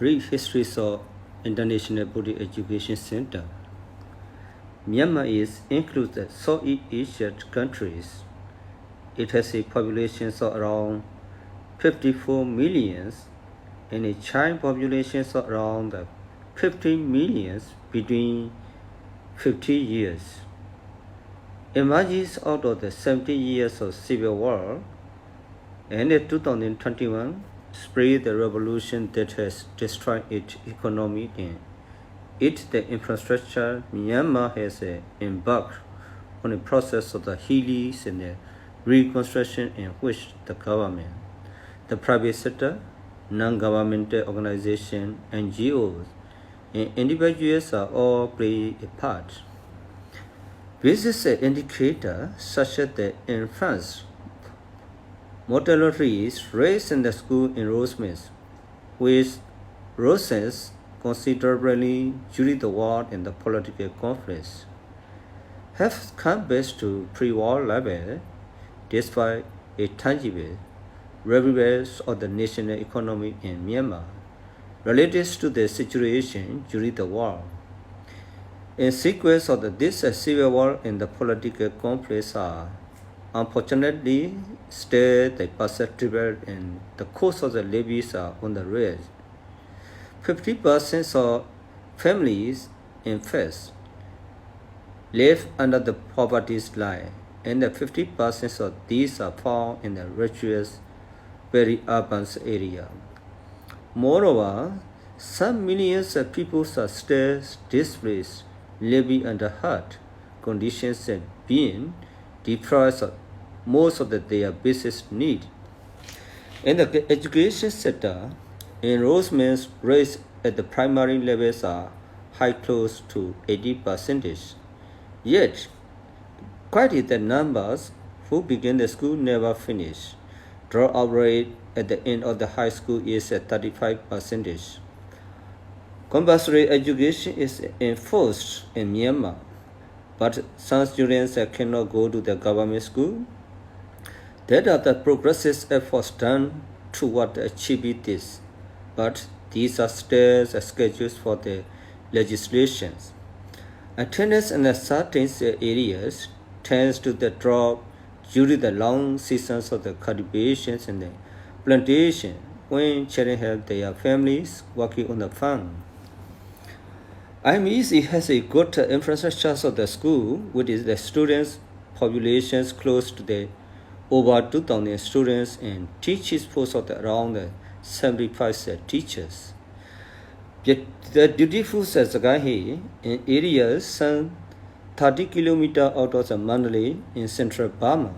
Read Histories of International Buddhist Education Center. Myanmar includes the Southeast Asian countries. It has a population of around 54 million and a child population of around 15 million between 50 years. Emerges out of the 70 years of civil war and in 2021 spread the revolution that has destroyed its economy and the infrastructure. Myanmar has embarked on a process of the healing and the reconstruction in which the government, the private sector, non-governmental organizations, NGOs, and individuals are all play a part. Basis indicators such as the in France, mortality rates in the school enrollments, which rose considerably during the war and the political conflicts, have come back to pre-war level despite a tangible revival of the national economy in Myanmar related to the situation during the war. In sequence of this civil war and the political conflicts are unfortunately still perceptible and the cost of the levies are on the rise. 50% of families in fact live under the poverty line, and 50% of these are found in the richest, very urban area. Moreover, some millions of people are still displaced, living under hard conditions and being deprived of most of their basic needs. In the education sector, enrollment rates at the primary levels are high, close to 80%. Yet, quite the numbers who begin the school never finish. Dropout rate at the end of the high school is at 35%. Compulsory education is enforced in Myanmar, but some students cannot go to the government school. There are the progressive efforts done toward achieving this, but these are still schedules for the legislations. Attendance in certain areas tends to drop during the long seasons of the cultivations and the plantation when children have their families working on the farm. IBEC has a good infrastructure of the school, with the students' populations close to the over 2,000 students and teaches force of around 75 teachers. Yet the beautiful Sagaing in areas some 30 kilometers out of the Mandalay in central Burma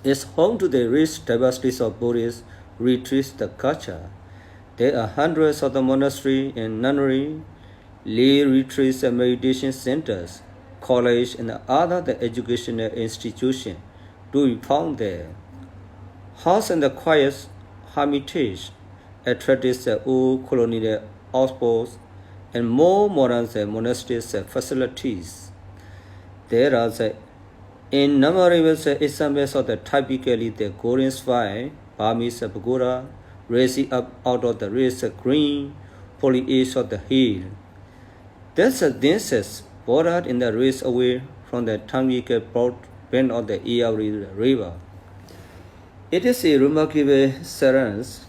is home to the rich diversity of Buddhist retreats the culture. There are hundreds of the monastery and nunnery, lay retreats and meditation centers, college and other educational institutions to be found there. House and the quiet hermitage attracts the old colonial outposts and more modern monastery facilities. There are innumerable examples of the typically the golden spire, Burmese pagoda, raising up out of the rich green foliage of the hill. There's dances bordered in the race away from the Tangic broad bend of the Iawari River. It is a remarkable silence,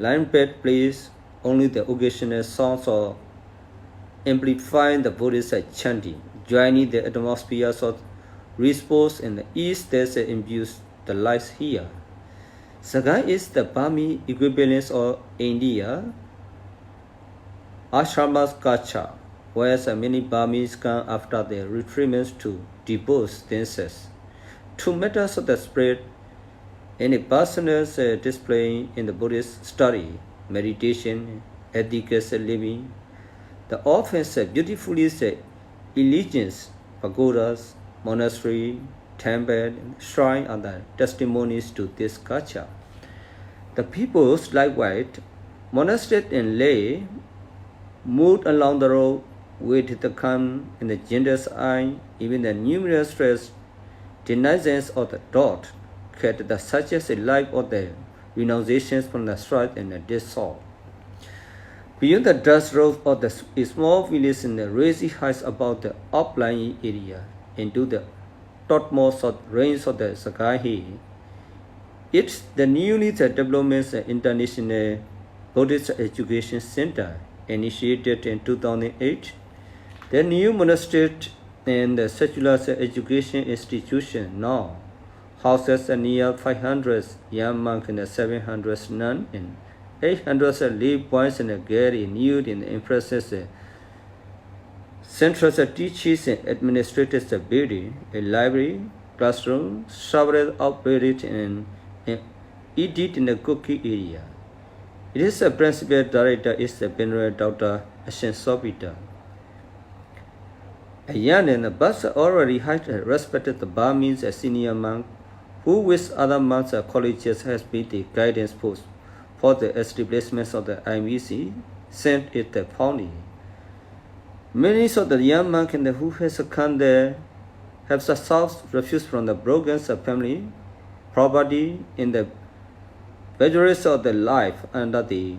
line-bed place, only the occasional sounds of amplifying the Buddhist chanting, joining the atmosphere of repose in the east that imbues the lights here. Sagaing is the Burmese equivalent of India, ashrama's culture, whereas many Burmese come after their retreatments to divorce themselves. 2 matters of the spread and a personal display in the Buddhist study, meditation, ethical living. The often beautifully elegant pagodas, monastery, temple, shrine are the testimonies to this culture. The peoples, likewise, monastery and lay, moved along the road with the calm in the gender's eye, even the numerous stress, denizens of the dot, kept the such as a life of the renunciations from the strife and the dissolve. Beyond the dust road of the small village in the raisy heights above the outlying area, into the topmost range of the Sagaing, it's the newly developed International Buddhist Education Center, initiated in 2008. The new monastery and the secular education institution now houses near 500 young monks and 700 nuns and 800 lay boys and Gary new in impressive central teachers and administrative building, a library, classroom, several outbuildings and edit in the cookie area. It is the principal director is the Venerable Dr. Ashen Sobita. A young and bus already had respected the Burmese senior monk, who with other monks and colleges has been the guidance post for the establishment of the IBEC, sent it the founding. Many of the young monks who has come there have sought refuge from the broken family, property in the vagaries of the life under the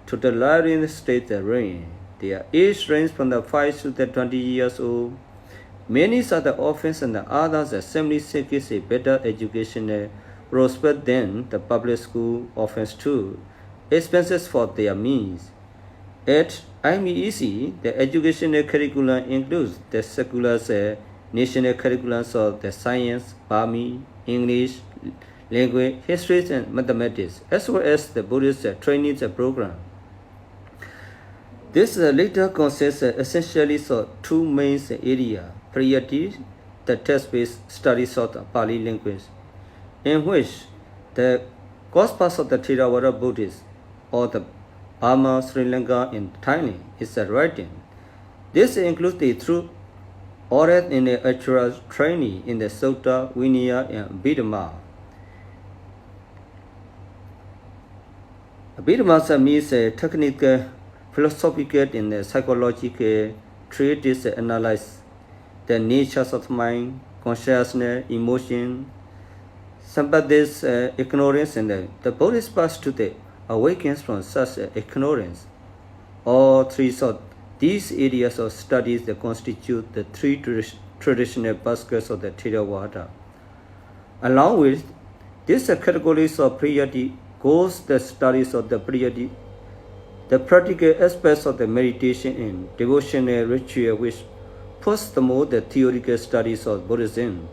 totalitarian state reign. Their age range from the 5 to the 20 years old. Many of the orphans and the others simply seek a better educational prospect than the public school offers too, expenses for their means. At IBEC, the educational curriculum includes the secular national curriculums of the science, Burmese, English, language, history, and mathematics, as well as the Buddhist training program. This later consists essentially of two main areas: priority, the text-based studies of the Pali language, in which the Gospels of the Theravada Buddhists, or the Burma, Sri Lanka, and Thailand, is writing. This includes the true oral and the actual training in the Sutta, Vinaya, and Abhidhamma. Abhidhamma means a technical, philosophical, and psychological treatise that analyze the natures of mind, consciousness, emotion, sympathies, ignorance, and the Buddhist path to the awakens from such ignorance. All three of these areas of studies that constitute the three traditional baskets of the Theravada. Along with these categories of priority goes the studies of the priority, the practical aspects of the meditation and devotional ritual, which promote the theoretical studies of Buddhism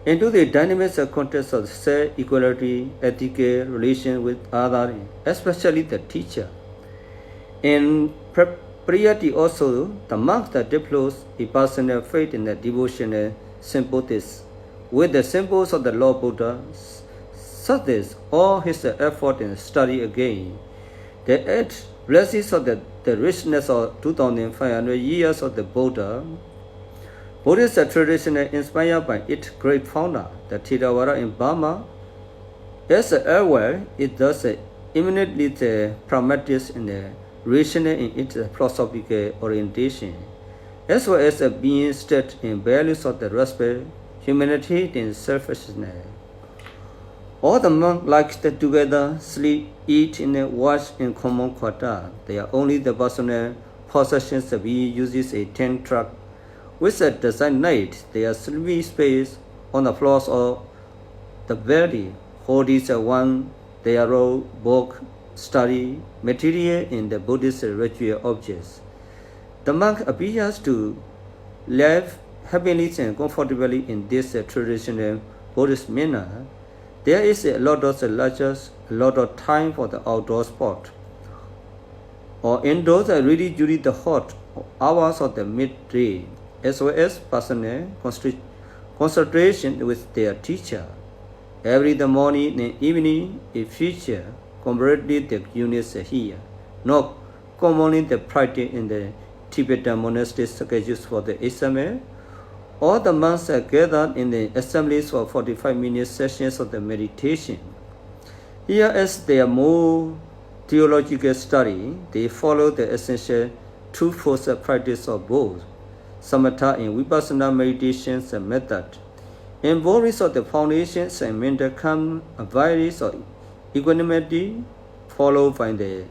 into the dynamic context of self-equality, ethical relation with others, especially the teacher. In priority also, the monk that develops a personal faith in the devotional sympathies with the symbols of the Lord Buddha, such as all his effort in study again. The eight blessings of the richness of 2,500 years of the Buddha, Buddhist tradition inspired by its great founder, the Theravada in Burma. As well, it does eminently pragmatic and rational in its philosophical orientation, as well as being stated in values of the respect, humanity, and selfishness. All the monks like together, sleep, eat, and watch in common quarter. They are only the personal possessions that we uses a tent truck with a designated their sleeping space on the floors of the valley. Holding one their role, book, study, material in the Buddhist ritual objects. The monk appears to live happily and comfortably in this traditional Buddhist manner. There is a lot of leisure, a lot of time for the outdoor sport, or indoors really during the hot hours of the midday, as well as personal concentration with their teacher. Every the morning and evening, a feature completely the units here, not commonly the practice in the Tibetan monastery schedules for the exam. All the monks are gathered in the assemblies for 45-minute sessions of the meditation. Here, as they are more theological study, they follow the essential two-fold practice of both samatha and vipassana meditations and method. Involving of the foundations and mental calm, varieties of equanimity, followed by the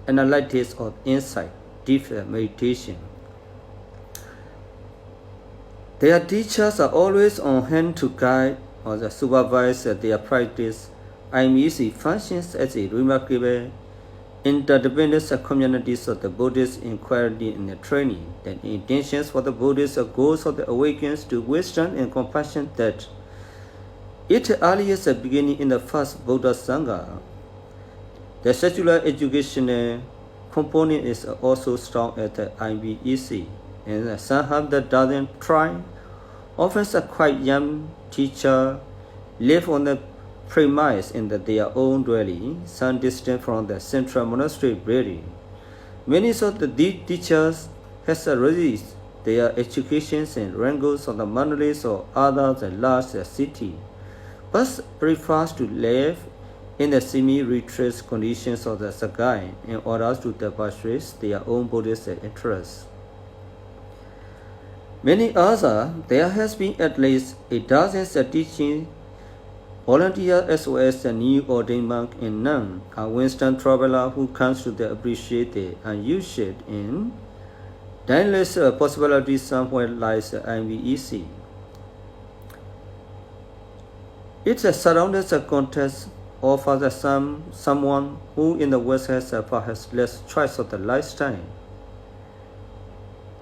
analytics or insight, deep meditation. Their teachers are always on hand to guide or supervise their practice. IBEC functions as a remarkable interdependent communities of the Buddhist inquiry and training. The intentions for the Buddhist goals of the awakens to wisdom and compassion that it earliest beginning in the first Buddha Sangha. The secular educational component is also strong at the IBEC, and some have the doesn't try. Often a quite young teacher live on the premise in their own dwelling, some distant from the central monastery building. Many of the teachers has raised their educations and wrangles on the monasteries or other large city, but prefers to live in the semi-retreat conditions of the Sagaing in order to demonstrate their own Buddhist interests. Many others, there has been at least a dozen teaching volunteers as well as a new ordained monk and nun, a wisdom traveler who comes to appreciate the unusual and endless possibilities somewhere lies IBEC. It surrounds a context offers someone who in the West has perhaps less choice of the lifestyle.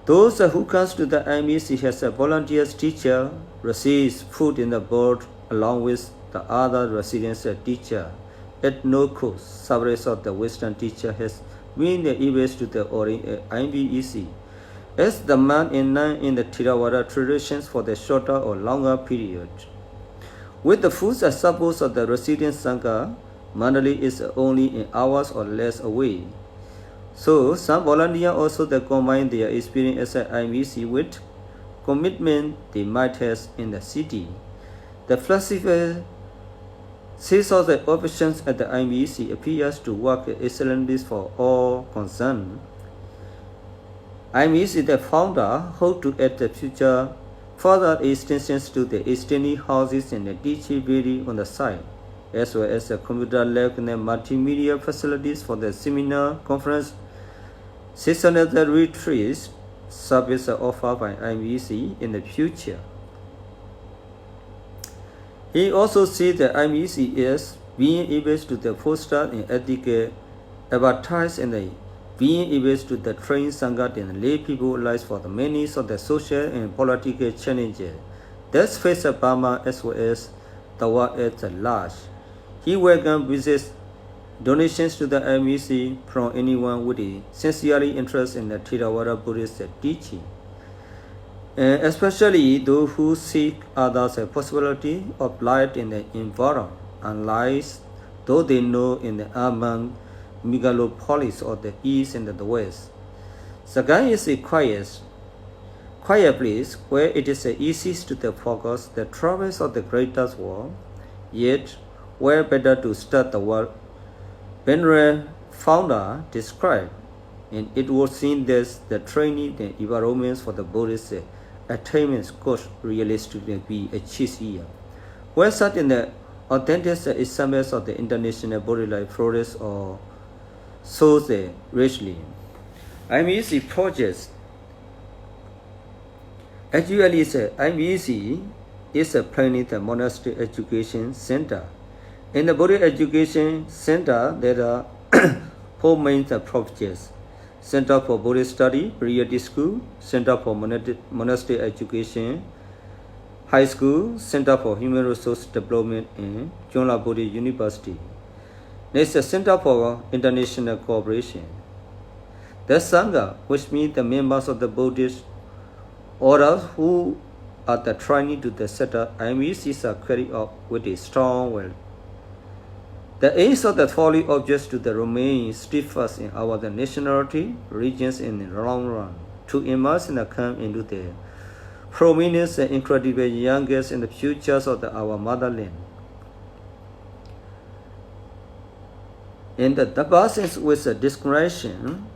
Those who comes to the IBEC has a volunteers teacher receives food in the board along with the other residents teacher at no cost. Service of the Western teacher has been the events to the IBEC as the man and nun in the Theravada traditions for the shorter or longer period. With the food support of the resident Sangha, Mandali is only an hours or less away. So some volunteers also combine their experience at IBEC with commitment they might have in the city. The flexible sense of the options at the IBEC appears to work excellently for all concerned. IBEC, the founder, hopes to add the future further extensions to the extended houses and the teaching building on the site, as well as the computer lab and the multimedia facilities for the seminar, conference, seasonal retreats, service offered by IBEC in the future. He also sees the IBEC as being able to foster and etiquette, advertise and being able to train Sangha and lay people lives for the many of the social and political challenges that face Burma as well as the world at large. He welcomes visits donations to the IBEC from anyone with a sincerely interest in the Theravada Buddhist teaching, especially those who seek others a possibility of light in the environment, unlike those they know in the urban megalopolis of the East and the West. Sagaing is a quiet place where it is easy to focus the travels of the greatest world, yet where better to start the work Venerable founder described, and it was seen that the training and environments for the Buddhist attainments could realistically be achieved here. Where such in the authentic examples of the international Buddhist life flourish or sows richly. IBEC projects. Actually, IBEC is a planning the monastery education center. In the Buddhist Education Center, there are four main projects: Center for Buddhist Study, Periodic School, Center for Monastery Education, High School, Center for Human Resource Development, and Jonla Buddhist University. Next, the Center for International Cooperation. The Sangha, which means the members of the Buddhist orders who are the training to the setup, IBECs are carried out with a strong will. The aims of the following objects to the remain steadfast in our nationality, regions in the long run, to immerse and come into the prominence and incredible youngest in the futures of our motherland. In the persons with the discrimination,